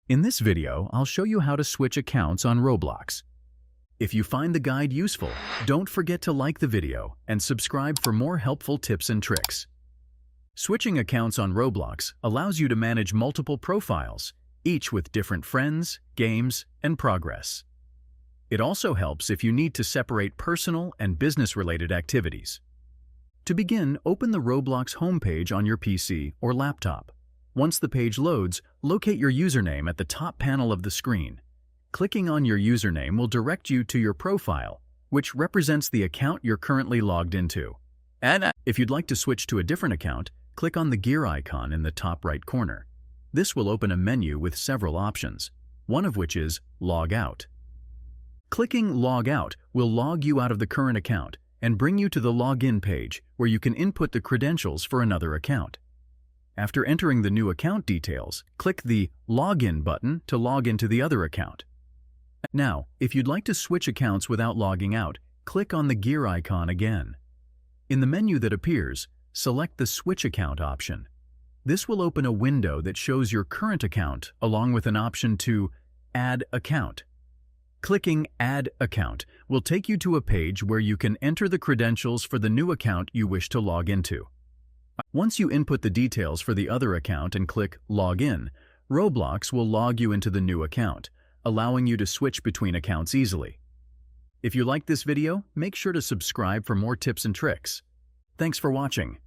In this video, I'll show you how to switch accounts on Roblox. If you find the guide useful, don't forget to like the video and subscribe for more helpful tips and tricks. Switching accounts on Roblox allows you to manage multiple profiles, each with different friends, games, and progress. It also helps if you need to separate personal and business-related activities. To begin, open the Roblox homepage on your PC or laptop. Once the page loads, locate your username at the top panel of the screen. Clicking on your username will direct you to your profile, which represents the account you're currently logged into. And if you'd like to switch to a different account, click on the gear icon in the top right corner. This will open a menu with several options, one of which is Log Out. Clicking Log Out will log you out of the current account and bring you to the Login page where you can input the credentials for another account. After entering the new account details, click the Login button to log into the other account. Now, if you'd like to switch accounts without logging out, click on the gear icon again. In the menu that appears, select the Switch Account option. This will open a window that shows your current account along with an option to Add Account. Clicking Add Account will take you to a page where you can enter the credentials for the new account you wish to log into. Once you input the details for the other account and click Log In, Roblox will log you into the new account, allowing you to switch between accounts easily. If you liked this video, make sure to subscribe for more tips and tricks. Thanks for watching.